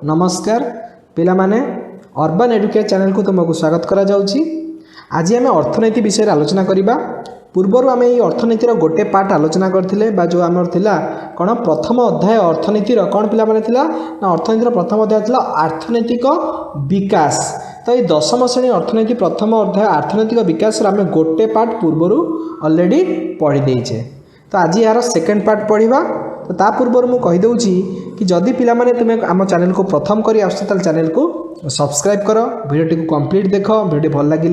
नमस्कार पिला माने अर्बन एडुकेयर चैनल को तुमको स्वागत करा जाउची। आज आम अर्थनीति विषय आलोचना करबा। पूर्वर आम ये अर्थनीतिर गोटे पार्ट आलोचना करथिले बा जो आमर थिला कोन प्रथम अध्याय अर्थनीतिर कोन पिला माने थिला ना अर्थनीतिर प्रथम अध्याय थिला अर्थनैतिक विकास। तो ये दशम श्रेणी अर्थनीति प्रथम अध्याय अर्थनैतिक विकास आम गोटे पार्ट पूर्वर ऑलरेडी पढ़ी देइछे। तो आज यार सेकेंड पार्ट पढ़ा। तो ता पूर्व मुझे कहीदे कि जदि पिला माने तुम्हें आम चैनल को प्रथम करी आस चैनल को सब्सक्राइब कर, वीडियो को कंप्लीट देख, वीडियो भल लगे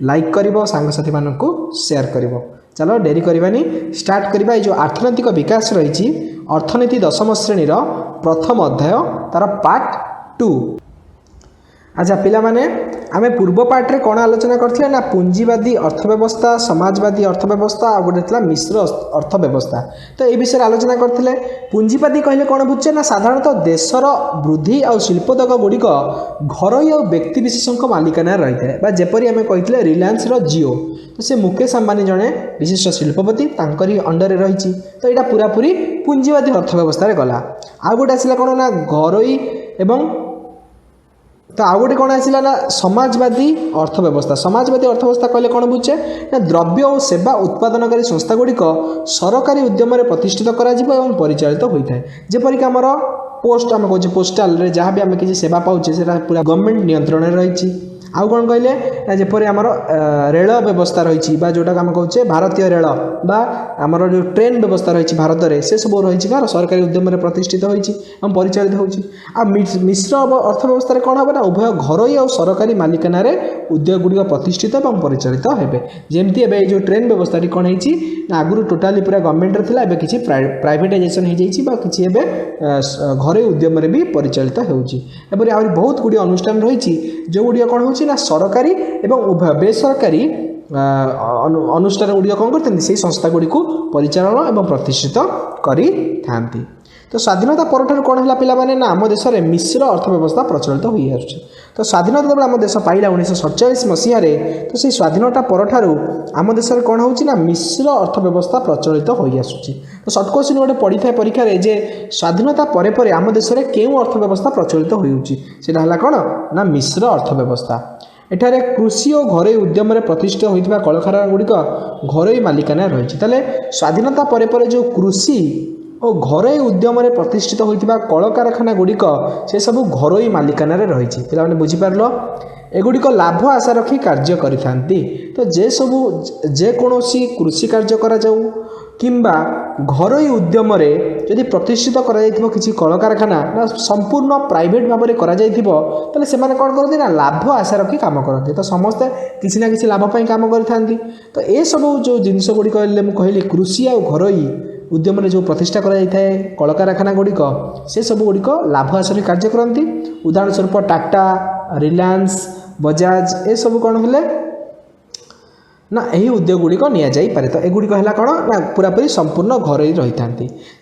लाइक कर, सांगसाथी मान को शेयर कर। चलो डेरी करवानी स्टार्ट करवा। जो अर्थनैतिक विकास रही अर्थनीति दशम श्रेणी प्रथम अध्याय तार पार्ट 2। अच्छा पिला माने आमे पूर्व पार्ट रे कोन आलोचना करथिले ना पूंजीवादी अर्थव्यवस्था, समाजवादी अर्थव्यवस्था आ गोटे थिला मिश्र अर्थव्यवस्था। तो ए विषय आलोचना करथिले। पूंजीवादी कहले कोन बुझे ना साधारणतः देशर वृद्धि आ शिल्पोद्योग गुड़िक घरोई और व्यक्ति विशेषक मालिकाना रही है बा जेपरी आमे कहिथिले रिलायंस रो जियो। तो से मुकेश अंबानी जने विशिष्ट शिल्पपति तांकरी अंडर रही। तो यहाँ पूरा पूरी पूंजीवादी अर्थव्यवस्था गला। आ गोटे आसला कोन ना घरोई एवं तो आउ गोटे कौन आसला ना समाजवादी अर्थव्यवस्था। समाजवादी अर्थव्यवस्था कहले कौन बुझे ना द्रव्य और सेवा उत्पादनकारी संस्था गुड़िक सरकारी उद्यम प्रतिष्ठित करा और परिचालित होता है। जेपरिक आमर पोस्ट आम कहे पोस्टाल रे जहाँ भी आम किसी सेवा पाचे से पूरा गवर्नमेंट नियंत्रण में रही। आउ कौन कहले ना जेपरी आमर रेल व्यवस्था रही जोटा आम कहे भारतीय रेल बा आमर जो ट्रेन व्यवस्था रही भारत में से सब रही कार सरकारी उद्यम प्रतिष्ठित होती परिचालित होती। मिश्र अर्थव्यवस्था कौन हम ना उभय घरोई और सरकारी मालिकाना उद्योग गुड़िक प्रतिष्ठित और परिचालित होते। जमती एवं जो ट्रेन व्यवस्था कौन होती आगुरी टोटाली पूरा गवर्नमेंट था किसी प्राइवेटाइजेशन हो कि घरोई उद्यम भी परिचालित होती। आहरी बहुत गुड़ी अनुष्ठान रही जो गुड़िया कौन हो ना सरकारी एवं उभय बेसरकारी अनुष्ठान गुड़िक कौन करते से संस्था गुड़ी को परिचालन एवं प्रतिष्ठित करी थांती। तो स्वाधीनता पर कौन है पिला माने ना आम देश में मिश्र अर्थव्यवस्था प्रचलित हो आसुचे। तो स्वाधीनता जब आम देश पाइला 1947 मसीह तो से स्वाधीनता पर आम देश में कौन होना मिश्र अर्थव्यवस्था प्रचलित हो आसुची। तो सर्ट क्वेश्चन गोटे पड़ी था परीक्षा जे स्वाधीनता पर आम देश में क्यों अर्थव्यवस्था प्रचलित होता कौन ना मिश्र अर्थव्यवस्था। एठारे कृषि और घरोई उद्यम प्रतिष्ठित होता कलखाना गुड़िक घरोई मालिकाना रही। स्वाधीनता पर जो कृषि और घरोई उद्यम प्रतिष्ठित होता कलकारखाना गुड़िक से सब घरोई मालिकाना रही। पे बुझीपार एगुड़िक लाभ आशा रखी कार्य करिथांती। तो जे सबू जेकोसी कृषि कार्य करा जाऊ किंबा घरोई उद्यम जदि प्रतिष्ठित करा किसी कलकारखाना ना संपूर्ण प्राइवेट भाव में करा ताले से माने कौन करते ना लाभ आशा रखी काम करते। तो समस्ते किसी ना किसी लाभ पाई काम करिथांती। तो ये सब जो जिनस गुड़िक कहली कृषि और घरोई उद्यम जो प्रतिष्ठा करा जाए कलकारखाना गुड़िक से सब गुड़िक लाभ आशा कार्य करती। उदाहरण स्वरूप टाटा, रिलायंस, बजाज ए सब कौन है ना यही उद्योग गुड़िक नि जापे। तो एगुड़िक है कौन ना पूरापूरी संपूर्ण घरोई रही था।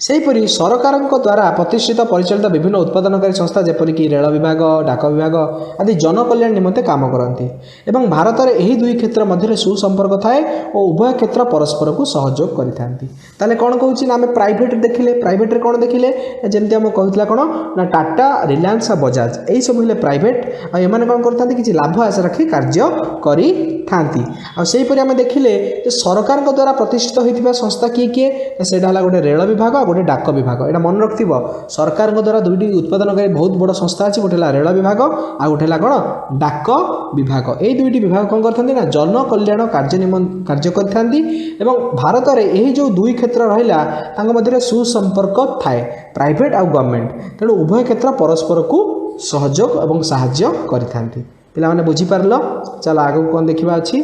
सेहीपरि सरकार द्वारा प्रतिष्ठित परिचालित विभिन्न उत्पादनकारी संस्था जेपरिक रेल विभाग, डाक विभाग आदि जनकल्याण निमंते काम करती। एवं भारत में यही दुई क्षेत्र मध्य सुसंपर्क थाए और उभय क्षेत्र परस्पर को सहयोग करते। कौन कहूँ ना आम प्राइवेट देखिले प्राइवेट रे कौन देखिले जमती आम कहूला कौन ना टाटा, रिलायंस, बजाज यही सब है प्राइवेट और एमाने कौन करते किसी लाभ आशा रखी कार्य करी थांती। आ आम देखिले सरकार द्वारा प्रतिष्ठित होता संस्था किए किए से गोटे रेल विभाग और गोटे डाक विभाग। यहाँ मन रखि सरकार द्वारा दुईटी उत्पादनकारी बहुत बड़ संस्था अच्छी गोटे रेल विभाग आ गोटे कौन डाक विभाग। ये दुईटी विभाग कौन करते ना जनकल्याण कार्य करथांती। एवं भारत में यही जो दुई क्षेत्र रहा सुसंपर्क थाए प्राइवेट और गवर्नमेंट। तेणु उभय क्षेत्र परस्पर को सहयोग और साहाय्य करथांती। पिला माने बुझीपार। चलो आगे कौन देखा अच्छी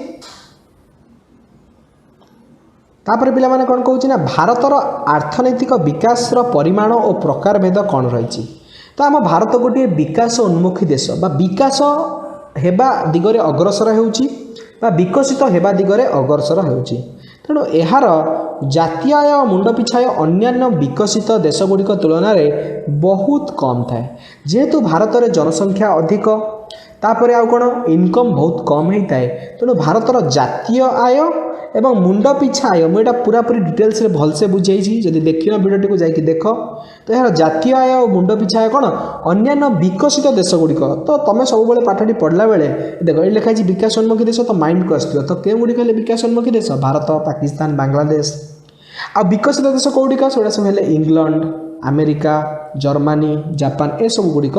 तापर पिला माने कौन कहूँ ना भारतर अर्थनैतिक विकास परिमाण और प्रकार भेद कौन रही। तो आम भारत गोटे विकास उन्मुखी देश बा विकास हेबा दिगरे अग्रसर होउची बा विकसित हेबा दिगरे अग्रसर होउची। तेणु यार जातीय आय मुंड पिछा अन्यान्य विकसित देश गुड़िक तुलन में बहुत कम थाए। जेहेतु भारत में जनसंख्या अधिक तापर आउ कौन इनकम बहुत कम होता है। तेणु भारतर जातीय आय एवं मुंड पिछा आय मुझे पूरा पूरी डिटेल्स रे भलसे बुझेई जदि देखिन भिडियोटी को जाकि देख तो यार जातीय आय और मुंड पिछा आय कौन अन्य विकसित देश गुड़िक तो तुम सब पढ़ाटी पढ़ला बेले देख ये लिखाई विकासोन्मुखी देश तो माइंड को आसो तो केउ गुड़िक विकासोन्मुखी देश भारत पाकिस्तान बांग्लादेश आ विकसित देश कौटिका से सब है इंग्लैंड अमेरिका जर्मनी जापान ए सब गुड़िक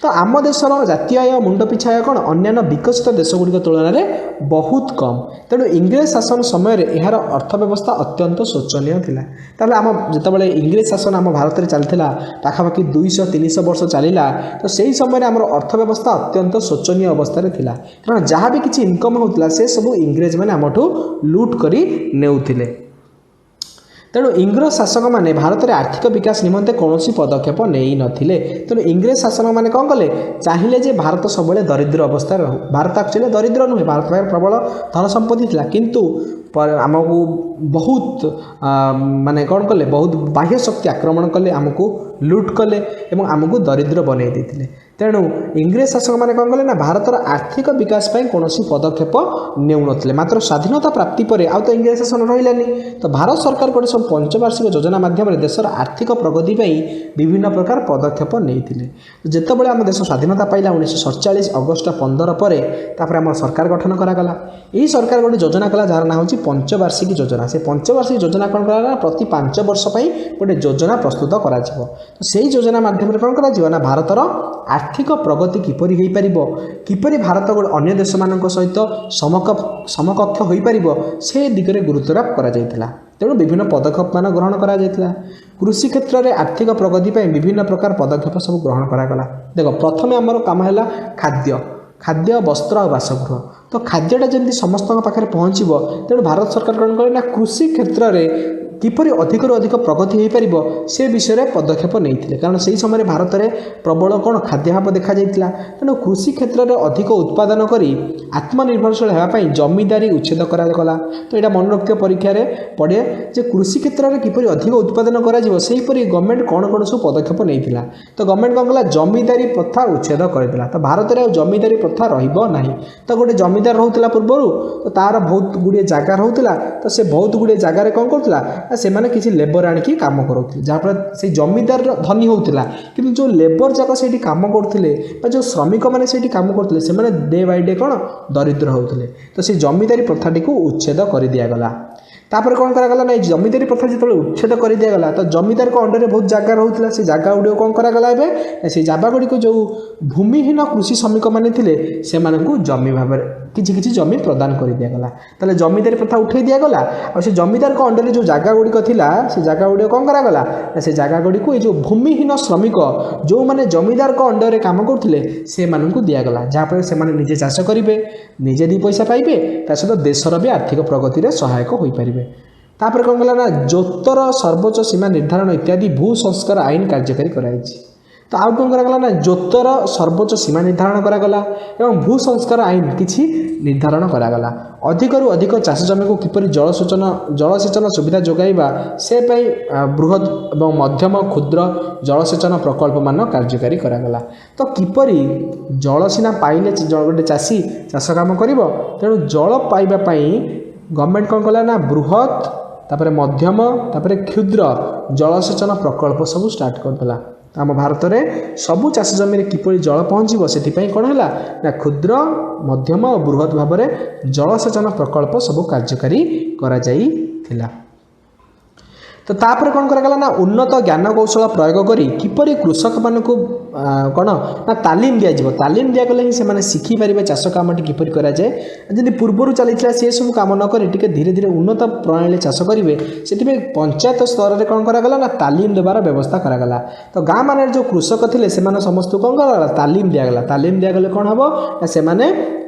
तो आम देशर जातीय आय मुंड पिछा आय कौन अन्य विकसित देश गुड़िक तुलन में बहुत कम तेणु इंग्रेज शासन समय यार अर्थव्यवस्था अत्यंत शोचनीय थिला ताले आम जितेबाला इंग्रेज शासन आम भारत में चलता पाखापाखि 200-300 वर्ष चलला तो सही समय आम अर्थव्यवस्था अत्यंत शोचनीय अवस्था थिला कारण जहाँ भी किसी इनकम होता से सब इंग्रेज मैंने आमठू लुट करी नेउथिले तेणु इंग्रेज शासक मैंने भारत में आर्थिक विकास निमंते कौन पदक्षेप नहीं नथिले तेणु इंग्रेज शासक मैंने कौन कले चाहिए जे भारत सब दरिद्र अवस्था रहू भारत एक्चुअली दरिद्र नुहे भारत में प्रबल धन संपत्ति था किंतु आमको बहुत माने कौन कले बहुत बाह्य शक्ति आक्रमण कले आमको लुट कले एवं आमको दरिद्र बनई देथिले तेणु इंग्रेज शासक मैंने कौन कले ना भारतर आर्थिक विकास पाई कौन पदक्षेप नेउनथिले मात्र स्वाधीनता प्राप्ति पर आउ तो इंग्रेज शासन रहिलानी तो भारत सरकार गोटे सब पंचवार्षिक योजना माध्यम देशर आर्थिक प्रगति पाई विभिन्न प्रकार पदक्षेप नेइथिले जेतेबेले आम देश स्वाधीनता पाइला 1947 अगस्ट 15 पर तापर आम सरकार गठन करागला यही सरकार गोटे योजना कला जार ना होची पंचवार्षिक योजना से पंचवार्षिक योजना कौन करा प्रति 5 वर्ष गोटे योजना प्रस्तुत करा तो से योजना माध्यम कौन करा भारतर आर्थिक प्रगति किपरि हो पारिबो किपरि भारत अन्य देश मान सहित समकक्ष हो पारिबो से दिगरे गुरुत्वारोप करा जायतिला तेणु विभिन्न पदक्षेप मान ग्रहण करा जायतिला कृषि क्षेत्र में आर्थिक प्रगति पर विभिन्न प्रकार पदक्षेप सब ग्रहण करागला देख प्रथम आमर काम है खाद्य खाद्य वस्त्र और बासगृह तो खाद्यटा जमी समस्त पाखे पहुँचो तेणु भारत सरकार कौन कले ना कृषि क्षेत्र में किपरि अधिक अधिक प्रगति हो पार से विषय में पदक्षेप नहीं कारण से समय भारत में प्रबल कौन खाद्याभाव देखा जाता तेणु कृषि क्षेत्र में अधिक उत्पादन कर आत्मनिर्भरशील होगापी जमीदारी उच्छेद करागला तो यहाँ मन रखियो परीक्षा पड़े जे कृषि क्षेत्र में किपरि अधिक उत्पादन करपरी गवर्नमेंट कौन कौन सब पदक्षेप नहीं तो गवर्नमेंट कौन कला जमीदारी प्रथा उच्छेद करदेला तो भारत में जमीदारी प्रथा रही तो गोटे जमीदार रोला पूर्वर तो तार बहुत गुड़े जगह रोला तो से बहुत गुड़े जगार कौन करूला से माने किसी लेबर आणिकी काम करुले जहाँफल से जमीदार धनी होता कि जो लेबर जाक से काम करते जो श्रमिक मैंने से काम करते से डे बाय डे कौन दरिद्र होते तो से जमीदारी प्रथाटी को उच्छेद कर दिगला तापर कौन करागला ना जमीदारी प्रथा जो उच्छेद कर दिगला तो जमीदार को अंडर बहुत जगह रोला से जगह गुड़ कौन करागला से जगह गुड़ी को जो भूमिहीन कृषि श्रमिक मैंने से जमी भाव किसी जमी प्रदान कर दिगला ताले जमीदारी प्रथा उठे दिगला और से जमीदार को अंडर जो जगह गुड़िक थिला से जगह गुड़ कौन करागला से जगह गुड़ी को जो भूमिहीन श्रमिक जो मैंने जमीदार को अंडर काम करते से दिगला जहाँफल से निजे चाष करेंगे निजे दी पैसा पाइबे ता सहित देशर भी आर्थिक प्रगति में सहायक हो पारे तापर कौन कला ना जोतर सर्वोच्च सीमा निर्धारण इत्यादि भू संस्कार आईन कार्यकारी कराई तो आउ कौन करागला ना जोतर सर्वोच्च सीमा निर्धारण करागला एवं भू संस्कार आईन किछि निर्धारण करागला अधिकरु अधिक चाष जमी को किपरि जलसेचन सुविधा जोगाइबा से पई बृहत एवं मध्यम क्षुद्र जलसेचन प्रकल्प मान कार्यकारी करागला तो किपरि जल सीना पाइले गोटे चाषी चाष काम करिवो तेणु जल पाइबा पई गवर्नमेंट कौन कला ना बृहत तापर मध्यम तापर क्षुद्र जलसेचन प्रकल्प सब स्टार्ट करदेला आम भारत में सबू चाष जमी किपरि जल पहुँचो से कौन है ना क्षुद्र मध्यम और बृहत भाव में जलसेचन प्रकल्प सब कार्यकारी करा जाइथिला तो तापर कौन करागला ना उन्नत ज्ञान कौशल प्रयोग करी किपरि कृषक मानक कौन ना तालीम तालीम दिगले ही से शिखिपारे चाष कम किपरि करा जाए जदि पूर्वर चली सी सब कम न कर धीरे धीरे उन्नत प्रणाली चाष करेंगे से पंचायत स्तर में कौन करागला ना तालीम देवार व्यवस्था करागला तो गाँ मान जो कृषक थे से समस्त कौन करागला तालीम दिगले कौन हम से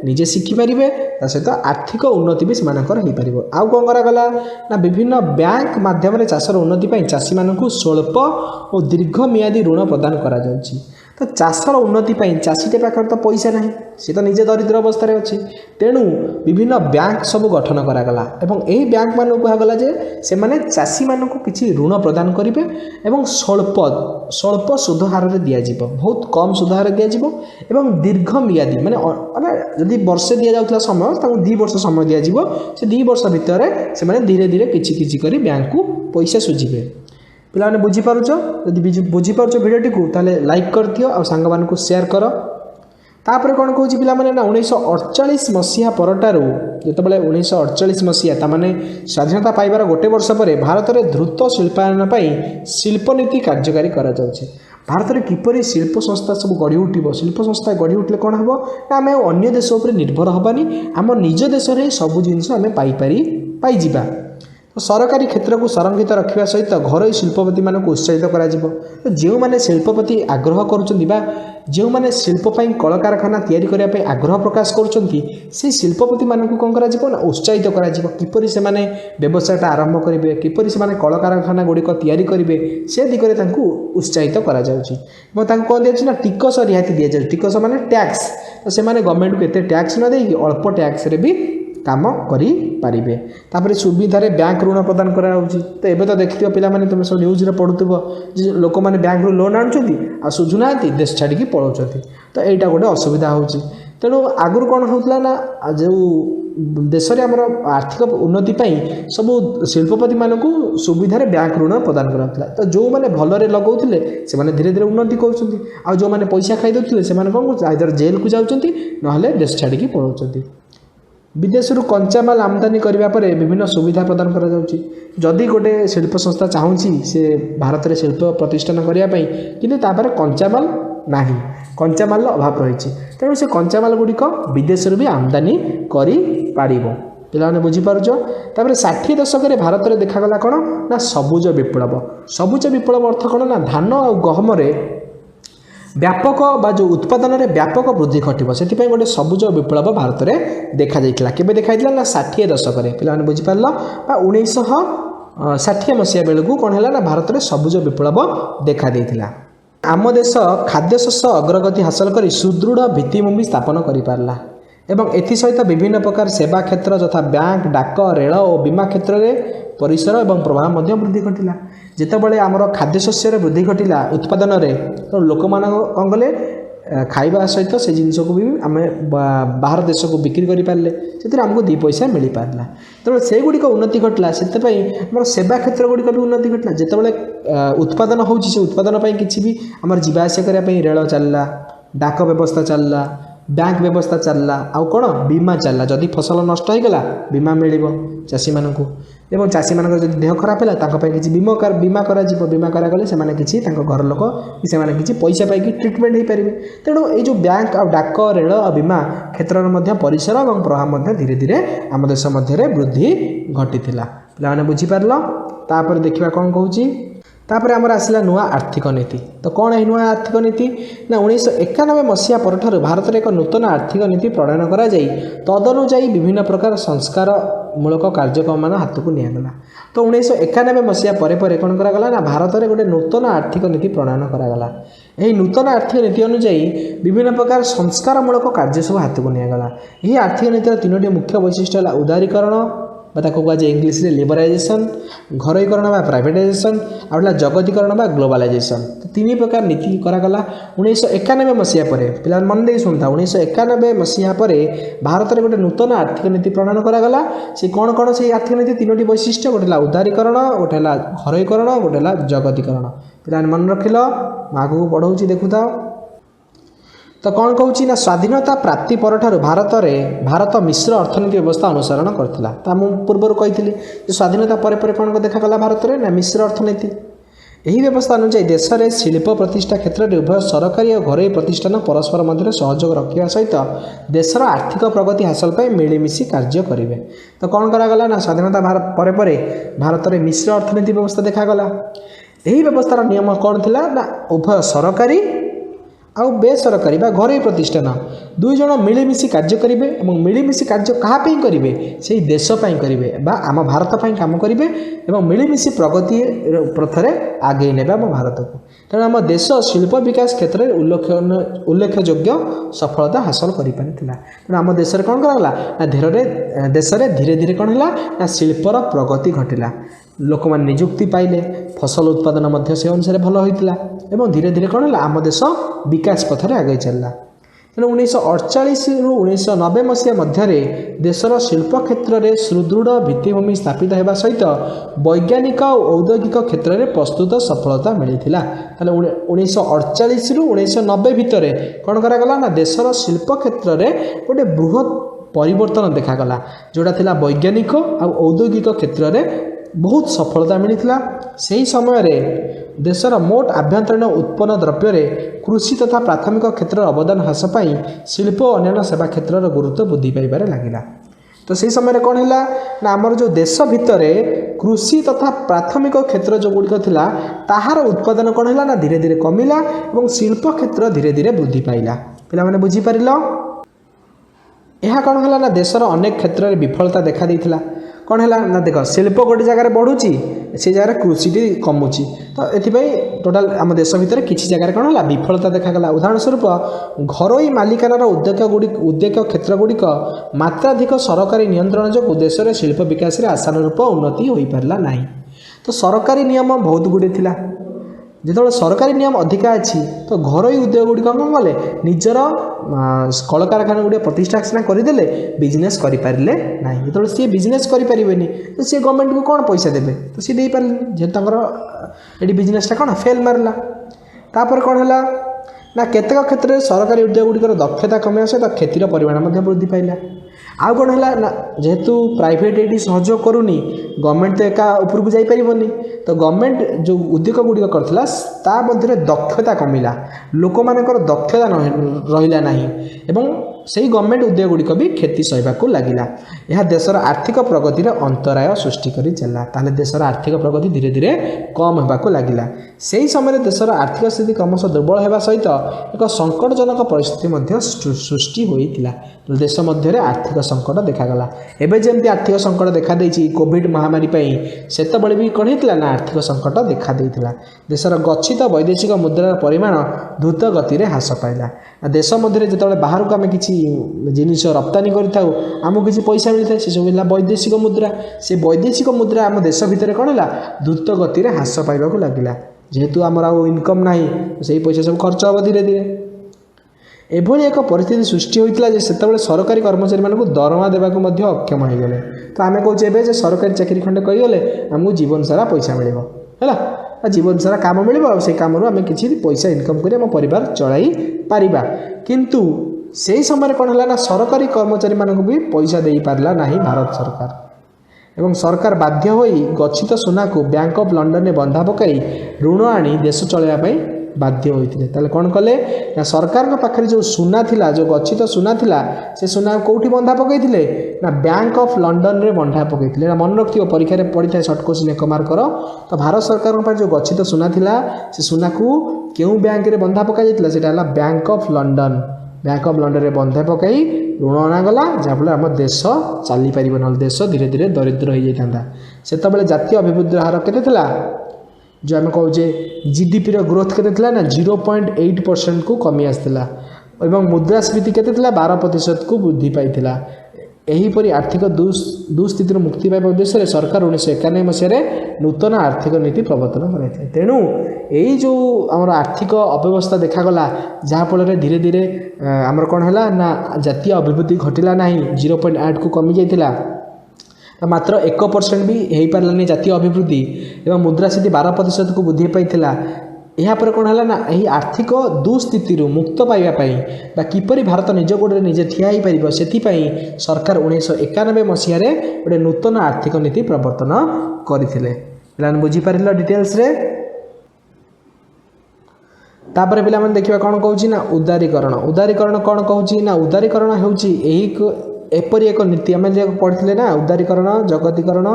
निजे शिखिपारे सहित आर्थिक उन्नति भी से आउ कौन करागला ना विभिन्न बैंक माध्यम चाषर उन्नति चाषी मानक स्वल्प और दीर्घ मियादी ऋण प्रदान करा जाउछि तो चाषर उन्नति चाषीटे पाखे तो पैसा ना सी तो निजे दरिद्र अवस्था अच्छी तेणु विभिन्न बैंक सब गठन करागला एवं यही बैंक मान कहगला जे से माने चाषी मान किसी ऋण प्रदान करेंगे एवं स्वल्प स्वल्प सुध हार दिज्व बहुत कम सुध हार दिज्व एवं दीर्घ मियादी माने माने जदि वर्षे दि जाउथला समय ताको 2 वर्ष समय दिज्व से 2 वर्ष भितर से माने धीरे धीरे किछि करी बैंक को पैसा सुझिबे पिलाने बुझीपारुच जदि बुझीपारुच भिडियोटी को ताले लाइक कर दियो और सांग मान को शेयर कर तापर कौन कहूँ पिला माने ना 1948 मसीहा परठारू जितेबाला 1948 मसीहा तामाने स्वाधीनता पाइबार गोटे वर्ष पर भारत में द्रुत शिल्पायन शिल्पनीति कार्यकारी करा जाउछि। भारत में किपरि शिल्प संस्था सब गढ़ी उठिब शिल्प संस्था गढ़ी उठिले कौन हम ना आम अन्य देश उपर निर्भर हबानी आम निज देश में सब जिनस आम पाइजिबा। तो सरकारी क्षेत्र को संरक्षित रखा सहित घर शिल्पपति मानक उत्साहित करा तो जो मैंने शिल्पपति आग्रह करुँचा जो मैंने शिल्पपाई कल कारखाना तैयारी करने आग्रह प्रकाश करुँच शिल्पपति मानक कौन कर उत्साहित किपरि से माने व्यवसायटा आरंभ करेंगे किपरि से माने कल कारखाना गुड़िक तैयारी करेंगे से दिगरे उत्साहित करा कौन दिया ना टिकस रिहाती दि जाए टिकस माने टैक्स तो से गवर्नमेंट को एत टैक्स न देकी अल्प टैक्स रे भी काम करें तापर सुविधार बैंक ऋण प्रदान कराऊँगी तो ये तो देखिए पे तुम सब न्यूज पढ़ुव लोक मैंने बैंक लोन आणुंट सुझुना देश छाड़ी पलाउं तो यहाँ गोटे असुविधा हो तेणु आगुरी कौन होता ना जो देश में आमर आर्थिक उन्नति सब शिल्पपति मानक सुविधार बैंक ऋण प्रदान कराला तो जो मैंने भलरे लगौले से धीरे धीरे उन्नति कर जो मैंने पैसा खाई दौले से कौन आइदर जेल को जाऊँच ना देश छाड़ी पलाउं। विदेश कंचामाल आमदानी करने पर विभिन्न सुविधा प्रदान करा जाउछि जदि गोटे शिल्प संस्था चाहूँगी से भारत में शिल्प प्रतिष्ठान करने कि कंचामाल नाही कंचामाल अभाव रही तेणु से कंचामाल गुड़िक विदेश भी आमदानी करि पारिबो पिलाने बुझीपारुच। तापर 60 दशक भारत में देखागला कौन ना सबुज विप्लव अर्थ कौन ना धान और गहम व्यापक बा जो उत्पादन में व्यापक वृद्धि घटो से गोटे सबुज विप्लव भारत में देखा जाइथिला केबे देखाइथिला ना 60 दशक पे बुझीपार 1960 मसीहा बेलू कौन है ना भारत में सबुज विप्लव देखा देइथिला। आम देश खाद्य शस्य अग्रगति हासिल कर सुदृढ़ भित्तिभूमि स्थापन कर पारला एवं एसहित विभिन्न प्रकार सेवा क्षेत्र तथा बैंक डाक रेल और बीमा क्षेत्र में परिसर और प्रभाव वृद्धि घटिला जितेबाला आमर खाद्य शस्य वृद्धि घटिला उत्पादन तो लोक मान कौन कले खाइबा सहित से जिनस को भी आम बाहर देश को बिक्री करें से आमको 2 पैसा मिल पारा तेणु से गुड़िक उन्नति घटला से सेवा क्षेत्र गुड़िक भी उन्नति घटला जितेबाला उत्पादन होची उत्पादन किसी भी आम जावास करने रेल चलला डाक व्यवस्था चलला बैंक व्यवस्था चलला आउ कौन बीमा चलला जदि फसल नष्ट होगला बीमा मिल चाषी मानक एवं चाषी मान जब देह खराब है किसी बीमा बीमा करागले से किसी घर लोक से किसी पैसा पाई ट्रिटमेंट हो पारे तेणु ये बैंक आ डाक रेल और बीमा क्षेत्र में परिसर और प्रभाव धीरे धीरे आम देश मध्य वृद्धि घटी पे बुझीपार तापर देखा कौन कहूँ तापर आमर आसला नुआ आर्थिक नीति तो कौन है नुआ आर्थिक नीति ना 1991 मसीहा परठार भारत में एक नूतन आर्थिक नीति प्रणयन करा जाई तदनुजाई विभिन्न प्रकार संस्कार मूलक कार्यक्रम मान हाथ को निगला तो 1991 मसीहा पर कौन करागला ना भारत में गोटे नूतन आर्थिक नीति प्रणयन करागला यही नूतन आर्थिक नीति अनुजाई विभिन्न प्रकार संस्कार मूलक कार्य सब हाथ को निगला यही आर्थिक नीतिर 3टी मुख्य वैशिष्ट्य है उदारीकरण कहुए इंग्लीश रे लिबराइजेशन घरोईकरण बा प्राइवेटाइजेशन आउला जगतीकरण बा ग्लोबलाइजेशन तो 3 प्रकार नीति करागला 1991 मसीहा पर पिला मन दे सुनता 1991 मसीहा पर भारत में गोटे नूतन आर्थिक नीति प्रणयन करागला से कौन कौन से आर्थिक नीति 3टी वैशिष्ट्य गोटे उदारीकरण गोटे घरोईकरण गोटे जगतीकरण पिला मन रखिल आगू पढ़ाऊँ देखुता तो कौन कहूँ ना स्वाधीनता प्राप्ति परठार भारत मिश्र अर्थनीति व्यवस्था अनुसरण करथिला तो मुझे पूर्व कही स्वाधीनता पर कौन देखागला भारत में ना मिश्र अर्थनीति यही व्यवस्था अनुसार देश में शिल्प प्रतिष्ठा क्षेत्र में उभय सरकारी और घरोई प्रतिष्ठान परस्पर मध्य सहयोग रखा सहित देशर आर्थिक प्रगति हासिल पर मिलमिशि कार्य करेंगे तो कौन करागला ना स्वाधीनता पर भारत में मिश्र अर्थनीति व्यवस्था देखागला यही व्यवस्थार नियम कौन थिला ना उभय सरकारी आउ बेसरकारी बा घरोई प्रतिष्ठान दुई जन मिलीमिशि कार्य करेंगे और मिलीमिशि कार्य कहाँपाई करेंगे से देशपाई करेंगे बा आम भारत पर कम करेंगे और मिलीमिशि प्रगति पथरे आगे ने आम भारत को तेणु आम देश शिल्प विकास क्षेत्र में उल्लेखयोग्य सफलता हासिल कर तेणु आम देश में कौन कराला देश में धीरे धीरे कौन है शिल्पर प्रगति घटिला लोक मैंने निजुक्ति पाइले फसल उत्पादन से अनुसार भल होता एवं धीरे धीरे कौन है आम देश विकास पथरे आगे चलला तेणु 1948 रु 1990 मसीहा मध्य देशर शिल्प क्षेत्र में सुदृढ़ भित्तिभूमि स्थापित होगा सहित वैज्ञानिक और औद्योगिक क्षेत्र में प्रस्तुत सफलता मिलता 1948 रु 1990 भितर कौन करागला ना देशर शिल्प क्षेत्र में गोटे बृहत परिवर्तन देखागला जोड़ा थिला वैज्ञानिक और औद्योगिक क्षेत्र में बहुत सफलता मिलता से समय देशर मोट आभ्यंतरीण उत्पन्न द्रव्य कृषि तथा प्राथमिक क्षेत्र अवदान ह्रास पाई शिल्प और अन्य सेवा क्षेत्र गुरुत्व वृद्धि पाइबार लगिला तो से समय कौन है ना आमर जो देश भितर कृषि तथा प्राथमिक क्षेत्र जो गुड़िक थिला ताहार उत्पादन कौन है ना धीरे धीरे कमिला और शिल्प क्षेत्र धीरे धीरे वृद्धि पाइला पिला माने बुझी पारिल यह कौन है ना देशर अनेक क्षेत्र में विफलता देखा देइथिला कौन है ना देख शिल्प गोटे जगार बढ़ुची से जगह कृषि कमुची तो ये टोटाल आम देश भितर किसी जगह कौन है विफलता देखा उदाहरण स्वरूप घरोई मालिकानार उद्योग क्षेत्र गुड़िक मात्राधिक सरकारी नियंत्रण जो देश में शिल्प विकास में आशानुरूप उन्नति हो पारा ना तो सरकारी नियम बहुत गुड़े थिला जो सरकारी नियम अधिका अच्छी तो घरोई उद्योग गुड़िक कौन कले निजर कल कारखाना गुड़िया प्रतिष्ठा सीना करदे बिजनेस करें ना जो सी बिजनेस करें तो सी गवर्नमेंट को कौन पैसा देवे तो सी दे पारे जेहतु ये बिजनेसटा कौन फेल मारला तापर कौन है ना केतक क्षेत्र में सरकारी उद्योग गुड़िकर दक्षता कमिया सहित क्षतिर परिमाण वृद्धि पाइला आउ कौन है ना जेहेतु प्राइवेट ये सहयोग करूनी गवर्नमेंट तो एका उपरकू जापरिबनी तो गवर्नमेंट जो उद्योग गुड़िक करथिला ता मध्य दक्षता कमिला लोक मानकर दक्षता रहिला नाही एवं से गवर्नमेंट उद्योग गुड़िक भी क्षति सहवाक लगिला यह देशर आर्थिक प्रगतिर अंतराय सृष्टि करी चलला ताले देशर आर्थिक प्रगति धीरे धीरे कम होबाक लगिला से समय देशर आर्थिक स्थिति क्रमशः दुर्बल होगा सहित एक संकटजनक परिस्थिति सृष्टि होइतिला देश मध्य आर्थिक संकट देखागला एबे जेमती आर्थिक संकट देखा देछि कोविड महामारी पई सेतबेले भी कौन होइतिला ना आर्थिक संकट देखा देइतिला देशर गच्छित वैदेशिक मुद्रार परिमाण द्रुत गति में ह्रास पाइला देश मध्य जो बाहर को आम कि जिनिस रप्तानी करमको किसी पैसा मिलता है से सब वैदेशिक मुद्रा से वैदेशिक मुद्रा आम देश भितर कौन है द्रुत गति में ह्रास पाइबा लगिला जेहेतु आमर आउ इनकम नाही से पैसा सब खर्च हम धीरे धीरे एभली एक परिस्थिति सृष्टि होता है से सरकारी कर्मचारी मानक दरमा देवाक अक्षम हो गले तो आम कहे सरकारी चाकरी खंडे कहीगले आमको जीवन सारा पैसा मिल है जीवन सारा काम मिल से कम आम कि पैसा इनकम कर परिवार चलाई पारिबा किंतु से समय कौन है ना सरकारी कर्मचारी मानक भी पैसा दे पारला नहीं भारत सरकार एवं सरकार बाध्य होई गच्छित सुना को बैंक ऑफ लंडन में बंधा पकाई ऋण आनी देश चलैया बाध्य होते ताले कौन कले ना सरकार पाखे जो सुना थिला जो गच्छित सुना थिला से सुना कौटी बंधा पकईले ना बैंक ऑफ लंडन रे बंधा पकईले ना मन रखियो परीक्षा रे पड़ी था शॉर्ट क्वेश्चन एक मार्क करो तो भारत सरकार पाखे जो गच्छित सुना थिला से सुना को केउ बैंक रे बंधा पका जायतिला सेटा हला बैंक ऑफ लंडन रे बंधा पकई ऋण अणागला जहाँफल आम देश चली पार ना देश धीरे धीरे दरिद्र हो जाता से जातीय अभिवृद्धि हार के जो आम कहे जीडीपी ग्रोथ के ना 0.8% को कमी आसाला और मुद्रास्फीति के 12% को वृद्धि पाई एहीपरि आर्थिक दुस्थिति मुक्ति पाइबा उद्देश्य रे सरकार 1991 मसीह नूतन आर्थिक नीति प्रवर्तन कराई तेणु यही जो आमर आर्थिक अव्यवस्था देखा जहाँफल धीरे धीरे आमर कौन है ना जातीय अभिवृद्धि घटिला ना 0.8 को कमी जाइथिला मात्र 1% भी हो पारानी जातीय अभिवृद्धि एवं मुद्रास्फीति 12% को वृद्धि पाई यापर कौन है ना यही आर्थिक दुस्थिति मुक्त पाइबा किपरि भारत निज गोड़े निजे ठिया हो पार से सरकार 1991 मसीह गोटे नूतन आर्थिक नीति प्रवर्तन करते बुझीपार डिटेल्स रे तापर पिला माने देखिबा कौन कहूँ ना उदारीकरण कौन कहूँ ना उदारीकरण होची एपरी एक नीति आम पढ़ी ना उदारीकरण जगतीकरण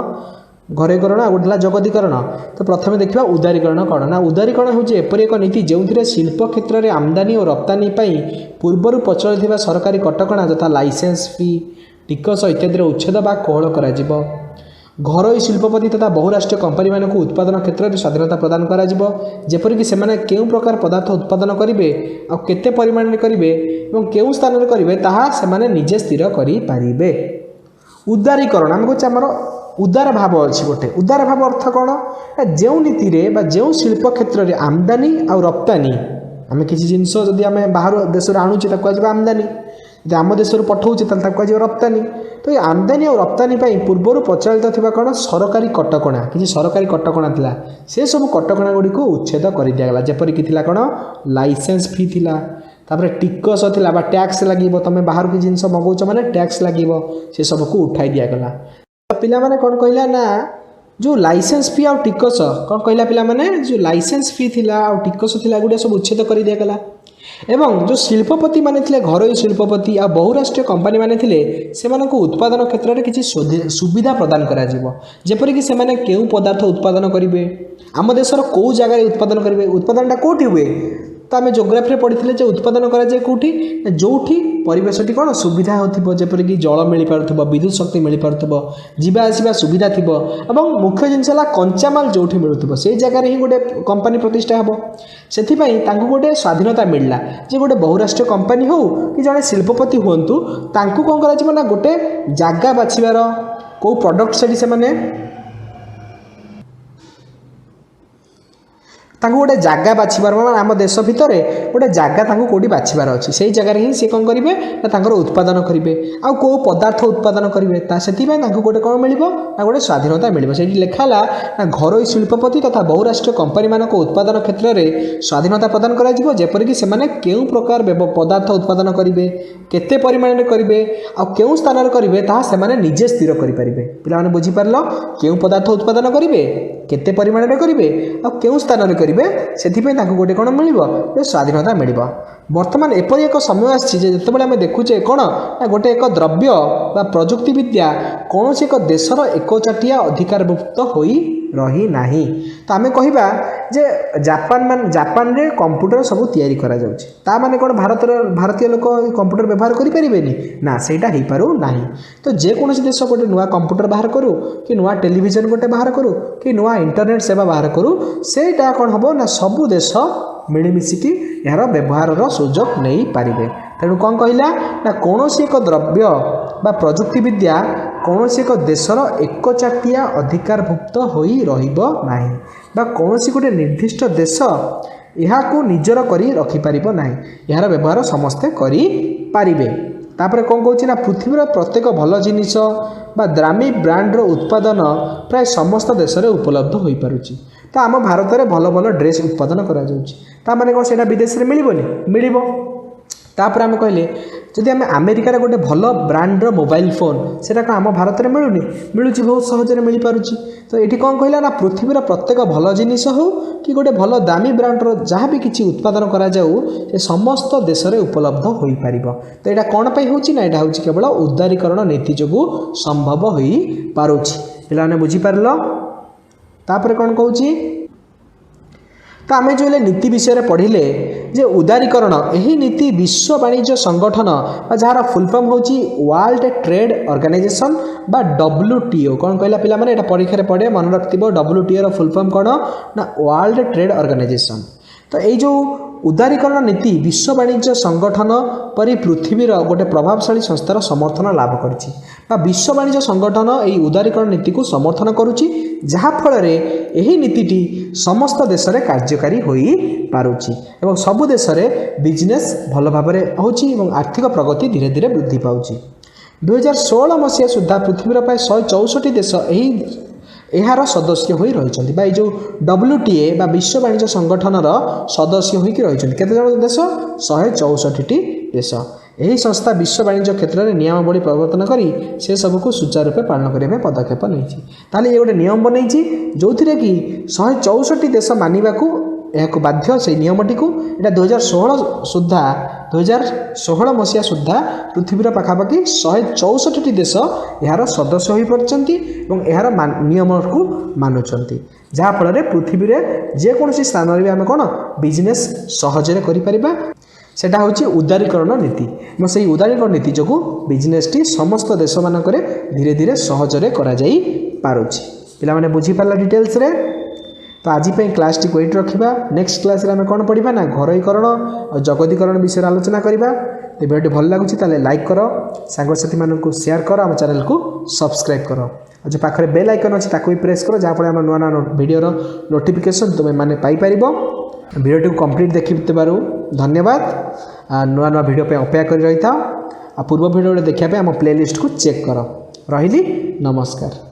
घरोईकरण आ गोटे जगतीकरण। तो प्रथम देखा उदारीकरण कौन ना उदारीकरण हूँ एपरी एक नीति जो शिल्प क्षेत्र में आमदानी और रप्तानी पूर्वर प्रचलित सरकारी कटकणा तथा लाइसेंस फी टिकस इत्यादि उच्छेद बा कोहल कर घरोई शिल्पपति तथा बहुराष्ट्रीय कंपनी मानक उत्पादन क्षेत्र में स्वाधीनता प्रदान करा जेपरिक से केउ प्रकार पदार्थ उत्पादन करेंगे और केते परिमाण में करेंगे और केउ स्थान में करेंगे ताहा से निजे स्थिर करें। उदारीकरण आम कहे आमर उदार भाव अच्छी गोटे उदार भाव अर्थ कौन जो नीति रे बा जो शिल्प क्षेत्र में आमदानी और रप्तानी आम किसी जिनस जदि आम बाहर देश आणुचे आमदानी आम देश पठाऊे कह रप्तानी। तो ये आमदानी और रप्तानी पूर्वर प्रचलित थी कौन सरकारी कटकणा किसी सरकारी कटकणा थिला से सब कटकणा गुड़ी को उच्छेद कर दिगला जेपरिक थिला कौन लाइसेंस फी थिला तापर टिकस थिला बा टैक्स लगे तुम बाहर की जिनस मगाउछ माने टैक्स लगे से सब को उठाई दिगला। पिला माने कौन कहला ना जो लाइसेंस फी और टिकस कौन कहला पिला माने जो लाइसेंस फी थिला और टिकस थिला गुड़िया सब उच्छेद कर दिगला एवं जो शिल्पपति माने थिले घरोई शिल्पपति आ बहुराष्ट्रीय कंपनी माने थिले से उत्पादन क्षेत्र में किसी सुविधा प्रदान करा जेपरिक से माने केउ पदार्थ उत्पादन करेंगे आम देशर कौ जगह उत्पादन करेंगे उत्पादनटा कौटी हुए तो आम जोग्राफी पढ़ी जो उत्पादन कराए कौटी जो परिवेशटी कौन सुविधा होपरिक जल मिल पार विद्युत शक्ति मिल पार जावासवा सुविधा थी और मुख्य जिनस कंचामाल जो मिलूब से जगह ही गोटे कंपनी प्रतिष्ठा हम से गोटे स्वाधीनता मिलला जे गोटे बहुराष्ट्रीय कंपनी हो कि जड़े शिल्पपति हूँ कौन कर गोटे जगह बाछिबार कौ प्रडक्ट से गोटे जगह बाछिबार आम देश भितर गोटे जगह कौटी बाछिबार अच्छी से जगह ही सी कौन करेंगे उत्पादन करेंगे आउ कौ पदार्थ उत्पादन करेंगे से गोटे कौन मिल गोटे स्वाधीनता मिल से लिखाला घरोई शिल्पपति तथा बहुराष्ट्रीय कंपनी मानक उत्पादन क्षेत्र में स्वाधीनता प्रदान करपरिक से केउ प्रकार पदार्थ उत्पादन करेंगे केते परिमाण में करेंगे आउ केउ स्थान में करेंगे ताहा निजे स्थिर करेंगे। पिला बुझीपार केउ पदार्थ उत्पादन करेंगे केते परिमाण में करेंगे आउ केउ स्थान में करेंगे से गोटे कौन मिल स्वाधीनता मिल। बर्तमान एपरी एक समय आसते आम देखुचे कौन गोटे एक द्रव्य बा प्रजुक्ति विद्या कौन एक देशर एकचाटिया अधिकारभुक्त हो रही नाही। तो आम कहवा जे जापान रे कंप्यूटर सब तैयारी करा जाउछि ता माने कौन भारतीय लोक कंप्यूटर व्यवहार करें ना सेटा हो पारू नाही। तो जेकोसी देश गोटे नुआ कंप्यूटर बाहर करू कि नुआ टेलीविजन गोटे बाहर करू कि नुआ इंटरनेट सेवा बाहर करू सेटा कौन हम ना सबू देश मिलमिशिकी यार व्यवहार सुजोग नहीं पारे। तेणु कौन कहला ना कौन एक द्रव्य बा प्रजुक्ति विद्या कौन एक देशर एकचाटिया अधिकारभुक्त हो रही बा कौन गोटे निर्दिष्ट देश यह निजर करी रखिपार ना यार व्यवहार समस्ते करें। तापर कौन कहना पृथ्वीर प्रत्येक भल जिनिस बा दामी ब्रांडर उत्पादन प्राय समस्त देश में उपलब्ध हो पारुछि। तो आम भारत में भल भल ड्रेस उत्पादन करा माने कौन से विदेश में मिल तापर आम कहले जदि आम अमेरिकार गोटे भल ब्रांडर मोबाइल फोन से आम भारत में मिलूनी मिलूँ बहुत सहजरे मिल पारुछि। तो ये कौन कहला ना पृथ्वीर प्रत्येक भल जिनिस हो कि गोटे भल दामी ब्रांडर जहाँ भी किसी उत्पादन करा जाऊ से समस्त देश में उपलब्ध हो पार। तो यहाँ कौन पाई होची ना यहाँ होची केवल उदारीकरण नीति जोगु संभव हो पारुछि। पिलाने बुझीपार तापर कौन कहूँ तो आम जो नीति विषय पढ़िले जे उदारीकरण यही नीति विश्व वाणिज्य संगठन जार फुल फॉर्म होची वर्ल्ड ट्रेड ऑर्गेनाइजेशन बा WTO कौन कहला पिला माने एटा परीक्षा पढ़े मन रखिबो WTO रो फुल फॉर्म कौन ना वर्ल्ड ट्रेड ऑर्गेनाइजेशन। तो ये जो उदारीकरण नीति विश्व वाणिज्य संगठन परी पृथ्वीर गोटे प्रभावशाली संस्थार समर्थन लाभ करिछि बा विश्व वाणिज्य संगठन यही उदारीकरण नीति को समर्थन करुछि जहाँ फल यही नीतिटी समस्त देश में कार्यकारी हो पारुछि एवं सबु देश में बिजनेस भल भाव होछि एवं आर्थिक प्रगति धीरे धीरे वृद्धि पाउछि। 2016 मसीहा सुधा पृथ्वीर प्राय 164 देश यार सदस्य हो रही बा जो WTA बा विश्व वाणिज्य संगठन सदस्य हो रही केते जन देश 164 देश। यही संस्था विश्व वाणिज्य क्षेत्र में नियमावली प्रवर्तन करी से सबको सुचारू रूपे पालन करने पदक्षेप नहीं ये गोटे नियम बनई जो थी कि 164 देश मानवा को बाध्य से नियमटी को 2016 सुधा 2016 मसीहा सुधा पृथ्वीर पाखापाखि 164 देश यार सदस्य हो पार्टी और यार नियम को मानुंट जहाँफल पृथ्वी में जेकोसी स्थान में आम कौन बिजनेस सहजरे करें सेटा हूँ उदारीकरण नीति और से उदारीकरण नीति जो बिजनेस टी समस्त देश मानक धीरे धीरे सहजरे पारे पे बुझीपारा डिटेल्स रे। तो आज क्लास टी वेट रखा नेक्स्ट क्लास रे आम कौन पढ़ा ना घरोईकरण और जगतीकरण विषय आलोचना करवा। तो वीडियो भल लगुच लाइक कर सांगसाथी मानक शेयर कर आम चैनल को सब्सक्राइब कर और जो पाखे बेल आइकन अच्छे ताकू भी प्रेस कर जहाँफल आम नुआ नुआ वीडियो नोटिफिकेशन तुम मैंने पाइपर। वीडियो को कंप्लीट देखिबारु धन्यवाद। नुआ नुआ वीडियो पे अपेक्षा कर रही था। पूर्व वीडियो देखापी आम प्लेलिस्ट को चेक कर रही। नमस्कार।